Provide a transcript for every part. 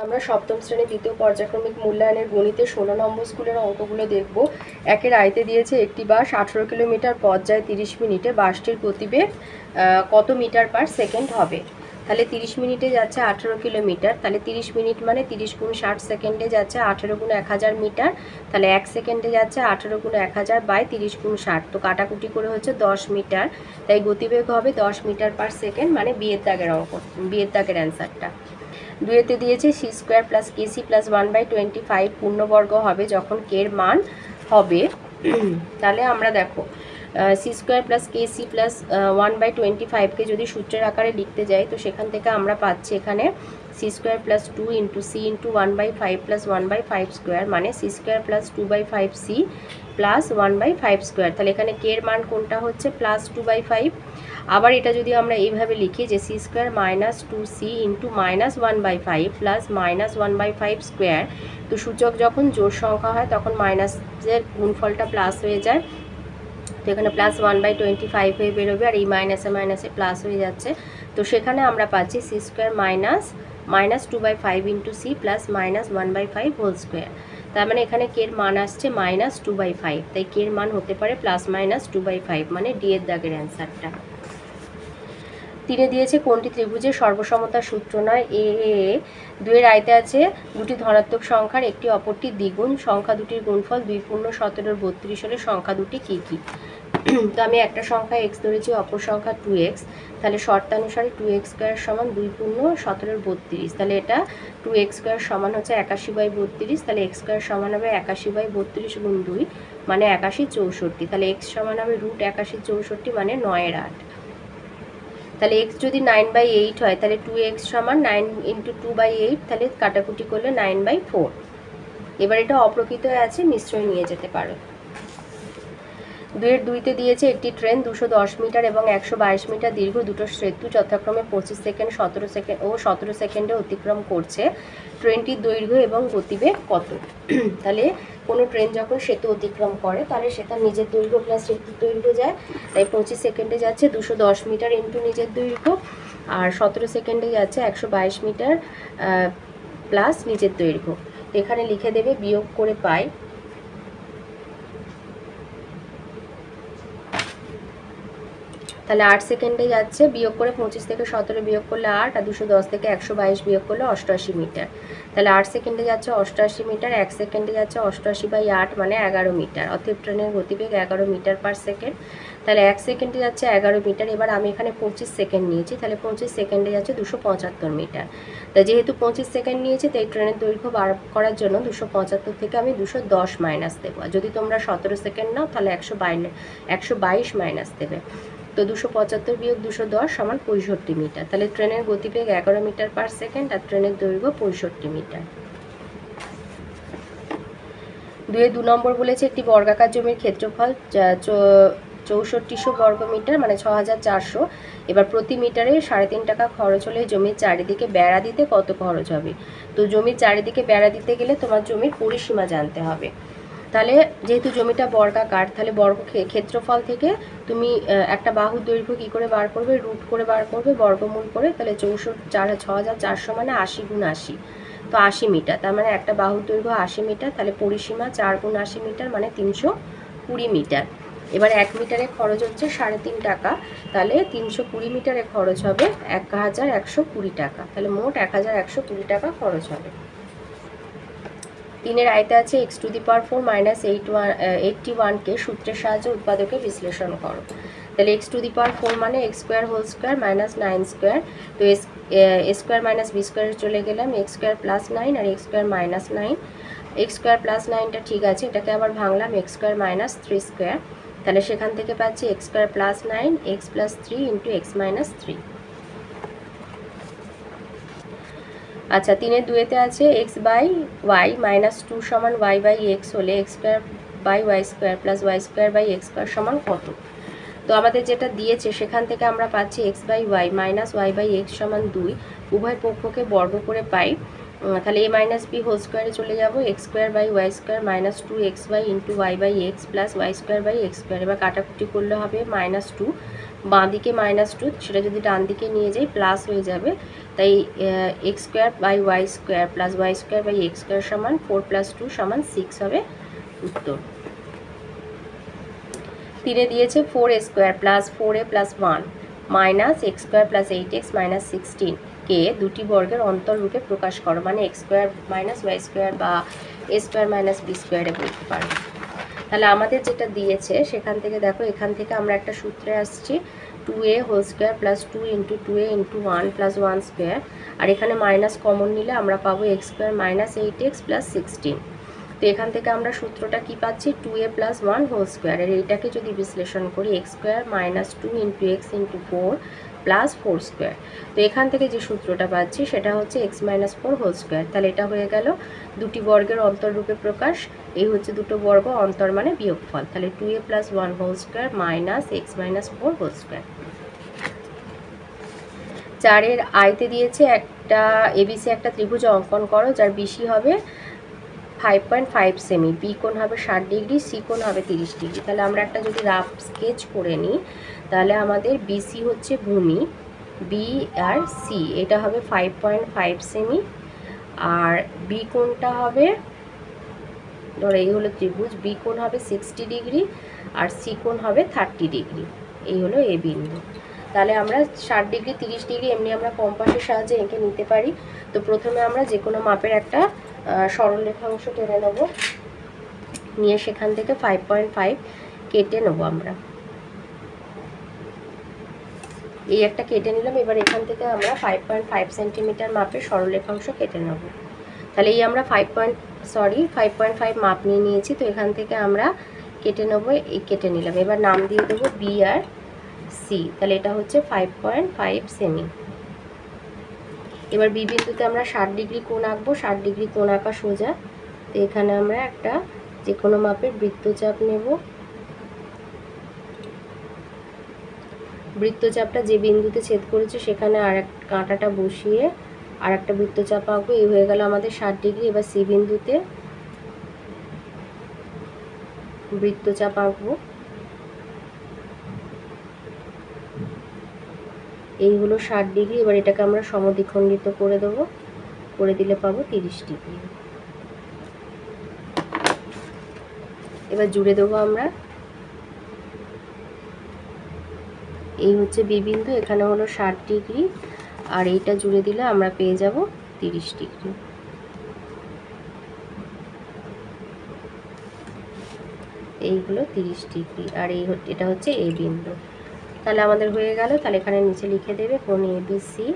আমরা সপ্তম শ্রেণীর দ্বিতীয় পর্যায়ক্রমিক মূল্যায়নের গণিতে 16 নম্বর স্কুলের অঙ্কগুলো দেখব। একের আয়তে দিয়েছে একটি বাস 18 কিলোমিটার পথ যায় 30 মিনিটে, বাসটির গতিবেগ কত মিটার পার সেকেন্ড হবে। তাহলে 30 মিনিটে যাচ্ছে 18 কিলোমিটার, তাহলে 30 মিনিট মানে 30 গুণ 60 সেকেন্ডে যাচ্ছে 18 গুণ 1000 মিটার, তাহলে 1 সেকেন্ডে যাচ্ছে 18 গুণ 1000 বাই 30 গুণ 60, তো কাটাকুটি করে হচ্ছে 10 মিটার, তাই গতিবেগ হবে 10 মিটার পার সেকেন্ড, মানে বিয়ের দাগের অঙ্ক, বিয়ের দাগের অ্যান্সারটা। দুয়েতে দিয়েছে সি স্কোয়ার প্লাস কেসি প্লাস 1/25 পূর্ণবর্গ হবে যখন কের মান হবে। তাহলে আমরা দেখো সি স্কোয়ার প্লাস কেসি প্লাস 1/25কে যদি সূত্রের আকারে লিখতে যাই, তো সেখান থেকে আমরা পাচ্ছি এখানে c square plus 2 into c into 1/5 plus 1/5 square, মানে c square plus 2/5 c plus 1/5 square. তাহলে এখানে কের মান কোনটা হচ্ছে প্লাস 2/5। আবার এটা যদি আমরা এইভাবে লিখি যে c square minus 2c into minus 1/5 plus minus 1/5 square, তো সূচক যখন জোড় সংখ্যা হয় তখন মাইনাসের গুণফলটা প্লাস হয়ে যায়, তো এখানে প্লাস 1/25 হয়ে বেরোবে, আর এই মাইনাসে মাইনাসে প্লাস হয়ে যাচ্ছে, তো সেখানে আমরা পাচ্ছি c square minus 2/5 into c plus minus 1/5 whole square. তার মানে এখানে কের মান আসছে মাইনাস 2/5, তাই কের মান হতে পারে প্লাস মাইনাস 2/5, মানে ডি এর দাগের অ্যান্সারটা। তিনে দিয়েছে কোনটি ত্রিভুজের সর্বসমতার সূত্র নয়। দুয়ের আয়তে আছে দুটি ধনাত্মক সংখ্যার একটি অপরটি দ্বিগুণ, সংখ্যা দুটির গুণফল 2 পূর্ণ 17 32 হলে সংখ্যা দুটি কী কী। তো আমি একটা সংখ্যা এক্স ধরেছি, অপর সংখ্যা 2x, তাহলে শর্তানুসারে 2x স্কোয়ার সমান 2 পূর্ণ 17 32, তাহলে এটা 2x স্কোয়ার সমান হচ্ছে 81/32, তাহলে x স্কোয়ার সমান হবে 81/32 গুণ 2, মানে 81 64, তাহলে x সমান হবে √ 81 64, মানে 9/8। তাহলে x যদি 9/8 হয় তাহলে 2x সমান 9 ইন্টু 2/8, তাহলে কাটাকুটি করলে 9/4। এবার এটা অপ্রকৃত আছে, মিশ্রই নিয়ে যেতে পারো। দুইতে দিয়েছে একটি ট্রেন 210 মিটার এবং 122 মিটার দীর্ঘ দুটো সেতু যথাক্রমে 25 সেকেন্ড 17 সেকেন্ডে অতিক্রম করছে, ট্রেনটির দৈর্ঘ্য এবং গতিবেগ কত। তাহলে কোনো ট্রেন যখন সেতু অতিক্রম করে তাহলে সে তার নিজের দৈর্ঘ্য প্লাস সেতুর দৈর্ঘ্য যায়, তাই 25 সেকেন্ডে যাচ্ছে 210 মিটার ইন্টু নিজের দৈর্ঘ্য, আর 17 সেকেন্ডে যাচ্ছে 122 মিটার প্লাস নিজের দৈর্ঘ্য। এখানে লিখে দেবে বিয়োগ করে পাই, তাহলে 8 সেকেন্ডে যাচ্ছে, বিয়োগ করে 25 থেকে 17 বিয়োগ করলে 8, আর 210 থেকে 122 বিয়োগ করলে 88 মিটার, তাহলে 8 সেকেন্ডে যাচ্ছে 88 মিটার, 1 সেকেন্ডে যাচ্ছে 88/8, মানে 11 মিটার, অতএব ট্রেনের গতিবেগ 11 মিটার পার সেকেন্ড। তাহলে 1 সেকেন্ডে যাচ্ছে 11 মিটার, এবার আমি এখানে 25 সেকেন্ড নিয়েছি, তাহলে 25 সেকেন্ডে যাচ্ছে 275 মিটার। তাই যেহেতু 25 সেকেন্ড নিয়েছি, তাই ট্রেনের দৈর্ঘ্য বার করার জন্য 275 থেকে আমি 210 মাইনাস দেবো, যদি তোমরা 17 সেকেন্ড নাও তাহলে 122 মাইনাস দেবে, তো 275 বিয়োগ 210 সমান 65 মিটার। তাহলে ট্রেনের গতিবেগ 11 মিটার পার সেকেন্ড আর ট্রেনের দৈর্ঘ্য 65 মিটার। 2 নম্বর বলেছে একটি বর্গাকার জমির ক্ষেত্রফল 6400 বর্গমিটার, মানে 6400, এবার প্রতি মিটারে 3.5 টাকা খরচ হলে জমির চারিদিকে বেড়া দিতে কত খরচ হবে। তো জমির চারিদিকে বেড়া দিতে গেলে তোমার জমির পরিসীমা জানতে হবে। তাহলে যেহেতু জমিটা বর্গাকার, তাহলে ক্ষেত্রফল থেকে তুমি একটা বাহুর দৈর্ঘ্য কী করে বার করবে, রুট করে বার করবে, বর্গমূল করে, তাহলে 6400 মানে 80 গুণ 80, তো 80 মিটার, তার মানে একটা বাহুর দৈর্ঘ্য 80 মিটার, তাহলে পরিসীমা 4 গুণ 80 মিটার, মানে 320 মিটার। এবার 1 মিটারে খরচ হচ্ছে 3.5 টাকা, তাহলে 320 মিটারে খরচ হবে 1120 টাকা, তাহলে মোট 1120 টাকা খরচ হবে। 3 আয়তে আছে x⁴ মাইনাস 81কে সূত্রের সাহায্যে উৎপাদকে বিশ্লেষণ করো। তাহলে x⁴ মানে x square whole square minus 9 square, তো এ স্কোয়ার মাইনাস বি স্কোয়ারে চলে গেলাম, x স্কোয়ার প্লাস 9 আর x square minus 9, x square plus 9টা ঠিক আছে, এটাকে আবার ভাঙলাম x স্কোয়ার মাইনাস 3 স্কোয়ার, তাহলে সেখান থেকে পাচ্ছি x square plus 9 x plus 3 into x minus 3। আচ্ছা, 3-2তে আছে x/y মাইনাস 2 সমান y/x হলে x square by y square plus y square by x square সমান কত। তো আমাদের যেটা দিয়েছে সেখান থেকে আমরা পাচ্ছি x/y মাইনাস y/x সমান 2, উভয় পক্ষকে বর্গ করে পাই, তাহলে a মাইনাস বি হোল স্কোয়ারে চলে যাব, x square by y square minus 2xy into y by x plus y square by x square. এবার কাটাকুটি করলে হবে -2, বাঁ দিকে -2, সেটা যদি ডান দিকে নিয়ে যাই প্লাস হয়ে যাবে, তাই x square by y square plus y square by x square সমান 4 + 2 = 6 হবে উত্তর। 3 দিয়েছে 4a square plus 4a plus 1 minus x square plus 8x minus 16 কে দুটি বর্গের অন্তর রূপে প্রকাশ করো, মানে x square minus y square বা এ স্কোয়ার মাইনাস বি স্কোয়ারে বলতে পারো। তাহলে আমাদের যেটা দিয়েছে সেখান থেকে দেখো, এখান থেকে আমরা একটা সূত্রে আসছি 2a whole square plus 2 × 2a × 1 plus 1 square, আর এখানে মাইনাস কমন নিলে আমরা পাবো x square minus 8x plus 16। তো এখান থেকে আমরা সূত্রটা কি পাচ্ছি, 2a প্লাস 1 হোল স্কোয়ার, আর এইটাকে যদি বিশ্লেষণ করি x square minus 2 × x × 4 plus 4 square. তো এখান থেকে যে সূত্রটা পাচ্ছি সেটা হচ্ছে x মাইনাস 4 হোল স্কোয়ার। তাহলে এটা হয়ে গেল দুটি বর্গের অন্তররূপে প্রকাশ, এই হচ্ছে দুটো বর্গ, অন্তর মানে বিয়োগফল। তাহলে 2a plus 1 whole square minus x minus 4 whole square. 4 আয়তে দিয়েছে একটা এবিসি একটা ত্রিভুজ অঙ্কন করো যার বিসি হবে 5.5 সেমি, বি কোণ হবে 60 ডিগ্রি, সি কোণ হবে 30 ডিগ্রি। তাহলে আমরা একটা যদি রাফ স্কেচ করে নিই, তাহলে আমাদের বিসি হচ্ছে ভূমি, বি আর সি এটা হবে 5.5 সেমি, আর বি কোণটা হবে, ধরো এই হলো ত্রিভুজ, বি কোণ হবে 60 ডিগ্রি আর সি কোণ হবে 30 ডিগ্রি, এই হলো এ বিন্দু। তাহলে আমরা 60 ডিগ্রি 30 ডিগ্রি এমনি আমরা কম্পাসের সাহায্যে এঁকে নিতে পারি। তো প্রথমে আমরা যে কোনো মাপের একটা সরলরেখাংশ টেনে নেব, নিয়ে সেখান থেকে 5.5 কেটে নেব আমরা, এই একটা কেটে নিলাম। এবার এখান থেকে আমরা 5.5 সেন্টিমিটার মাপের সরলরেখাংশ কেটে নেব। তাহলে এই আমরা 5.5 মাপ নিয়ে নিয়েছি, তো এখান থেকে আমরা কেটে নেব, এই কেটে নিলাম। এবার নাম দিয়ে দেবো বি আর সি, তাহলে এটা হচ্ছে 5.5 সেমি। এবার বি বিন্দুতে আমরা 60 ডিগ্রি কোণ আঁকবো, 60 ডিগ্রি কোণ আঁকা সোজা। তো এখানে আমরা একটা যে কোনো মাপের বৃত্তচাপ নেব, বৃত্তচাপটা যে বিন্দুতে ছেদ করেছে সেখানে আর এক কাঁটাটা বসিয়ে আর একটা বৃত্তচাপ আঁকবো, এই হয়ে গেল আমাদের 60 ডিগ্রি। এবার সি বিন্দুতে বৃত্তচাপ আঁকবো, এই হলো 60 ডিগ্রি। এবার এটাকে আমরা সমদ্বিখণ্ডিত করে দেবো, করে দিলে পাবো 30 ডিগ্রি। এবার জুড়ে দেবো আমরা, এই হচ্ছে বি বিন্দু, এখানে হলো 60 ডিগ্রি, আর এইটা জুড়ে দিলে আমরা পেয়ে যাব 30 ডিগ্রি। এই হলো 30 ডিগ্রি, আর এটা হচ্ছে এ বিন্দু। তাহলে আমাদের হয়ে গেল। তাহলে এখানে নিচে লিখে দেবে কোণ এবিসি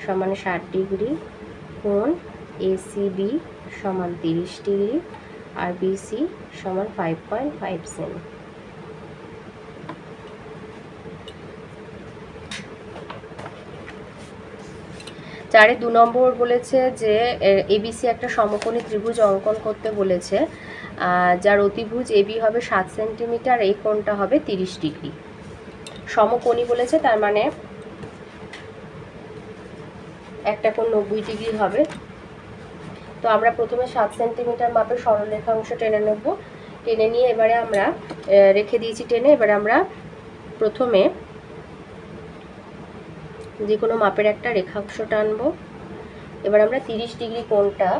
সমান 60 ডিগ্রি, কোণ এসিবি সমান 30 ডিগ্রি, আর বিসি সমান 5.5 সেমি। চারে 2 নম্বর বলেছে যে এবিসি একটা সমকোণী ত্রিভুজ অঙ্কন করতে বলেছে, যার অতিভুজ এবি হবে 7 সেন্টিমিটার, এই কোণটা হবে 30 ডিগ্রি। সমকোণী বলেছে, তার মানে একটা কোণ 90 ডিগ্রি হবে। তো আমরা প্রথমে 7 সেন্টিমিটার মাপের সরলরেখাংশ টেনে নেব, টেনে নিয়ে এবারে আমরা রেখে দিয়েছি টেনে। এবারে আমরা প্রথমে যে কোনো মাপের একটা রেখাংশ টানবো। এবার আমরা 30 ডিগ্রি কোণটা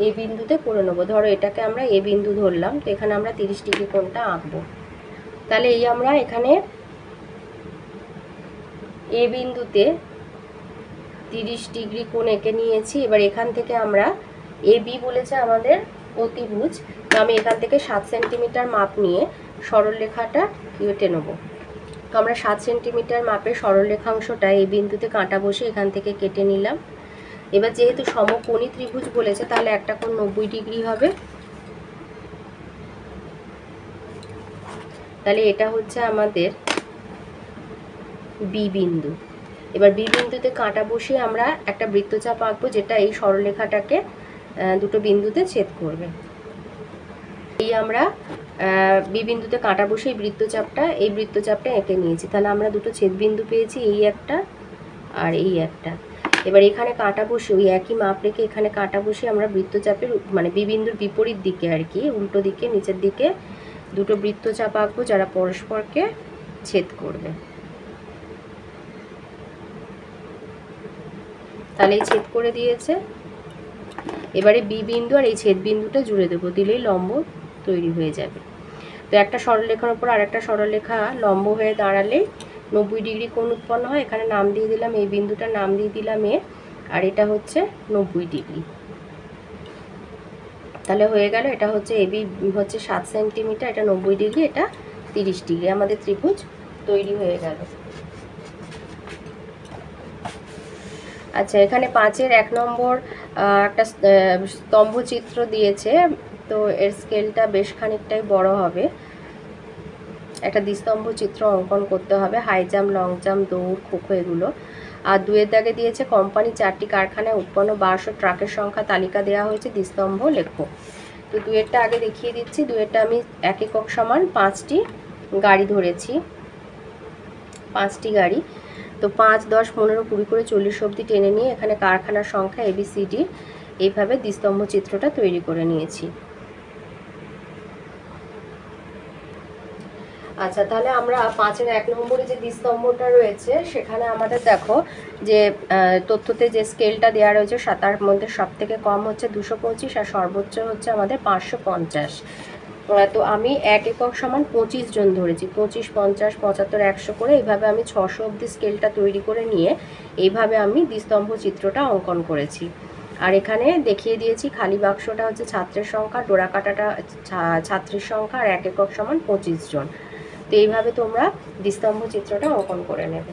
এ বিন্দুতে করে নেব। ধরো এটাকে আমরা এ বিন্দু ধরলাম, তো এখানে আমরা 30 ডিগ্রি কোণটা আঁকবো। তাহলে এই আমরা এখানে এ বিন্দুতে 30 ডিগ্রি কোণ এঁকে নিয়েছি। এবার এখান থেকে আমরা এ বি বলেছে আমাদের অতিভুজ, তো আমি এখান থেকে 7 সেন্টিমিটার মাপ নিয়ে সরলরেখাটা কেটে নেব। তো আমরা 7 সেন্টিমিটার মাপের সরলরেখাংশটা এই বিন্দুতে কাঁটা বসে এখান থেকে কেটে নিলাম। এবার যেহেতু সমকোণী ত্রিভুজ বলেছে, তাহলে একটা কোণ 90 ডিগ্রি হবে। তাহলে এটা হচ্ছে আমাদের বি বিন্দু। এবার বি বিন্দুতে কাঁটা বসিয়ে আমরা একটা বৃত্তচাপ আঁকবো, যেটা এই সরলরেখাটাকে দুটো বিন্দুতে ছেদ করবে। এই আমরা বি বিন্দুতে কাঁটা বসে এই বৃত্তচাপটা এঁকে নিয়েছি। তাহলে আমরা দুটো ছেদ বিন্দু পেয়েছি, এই একটা আর এই একটা। এবার এখানে কাঁটা বসে ওই একই মাপ রেখে এখানে কাঁটা বসে আমরা বৃত্তচাপের মানে বিবিন্দুর বিপরীত দিকে আর কি, উল্টো দিকে নিচের দিকে দুটো বৃত্তচাপ আঁকবো যারা পরস্পরকে ছেদ করবে। তাহলে এই ছেদ করে দিয়েছে। এবারে বি বিন্দু আর এই ছেদ বিন্দুটা জুড়ে দেবো, দিলেই লম্ব তৈরি হয়ে যাবে। তো একটা সরলরেখার উপর আর একটা সরলরেখা লম্ব হয়ে দাঁড়ালেই 90 ডিগ্রি কোণ উৎপন্ন হয়। এখানে নাম দিয়ে দিলাম, এই বিন্দুটার নাম দিয়ে দিলাম এ, আর এটা হচ্ছে 90 ডিগ্রি। তাহলে হয়ে গেল, এটা হচ্ছে এবি হচ্ছে 7 সেন্টিমিটার, এটা 90 ডিগ্রি, এটা 30 ডিগ্রি। আমাদের ত্রিভুজ তৈরি হয়ে গেল। আচ্ছা, এখানে 5-এর 1 নম্বর একটা স্তম্ভ চিত্র দিয়েছে, তো এর স্কেলটা বেশ খানিকটাই বড় হবে। একটা দ্বিস্তম্ভ চিত্র অঙ্কন করতে হবে, হাই জাম্প, লং জাম্প, দৌড়, খোখো এগুলো। আর 2-এর দাগে দিয়েছে কোম্পানি 4টি কারখানায় উৎপন্ন 1200 ট্রাকের সংখ্যা তালিকা দেওয়া হয়েছে, দ্বিস্তম্ভ লেখো। তো 2-এরটা আগে দেখিয়ে দিচ্ছি। 2-এরটা আমি 1 একক সমান 5টি গাড়ি ধরেছি, 5টি গাড়ি। তো 5, 10, 15, 20 করে 40 অবধি টেনে নিয়ে এখানে কারখানার সংখ্যা ABCD এইভাবে দ্বিস্তম্ভ চিত্রটা তৈরি করে নিয়েছি। আচ্ছা, তাহলে আমরা 5-এর 1 নম্বরে যে দ্বিস্তম্ভটা রয়েছে সেখানে আমাদের দেখো যে তথ্যতে যে স্কেলটা দেওয়া রয়েছে তার মধ্যে সব থেকে কম হচ্ছে 225 আর সর্বোচ্চ হচ্ছে আমাদের 550। তো আমি 1 একক সমান 25 জন ধরেছি, 25, 50, 75, 100 করে এইভাবে আমি 600 অবধি স্কেলটা তৈরি করে নিয়ে এইভাবে আমি দ্বিস্তম্ভ চিত্রটা অঙ্কন করেছি। আর এখানে দেখিয়ে দিয়েছি খালি বাক্সটা হচ্ছে ছাত্রের সংখ্যা, ডোরা কাটাটা ছাত্রীর সংখ্যা, আর 1 একক সমান 25 জন। তো এইভাবে তোমরা দ্বিস্তম্ভ চিত্রটা অঙ্কন করে নেবে।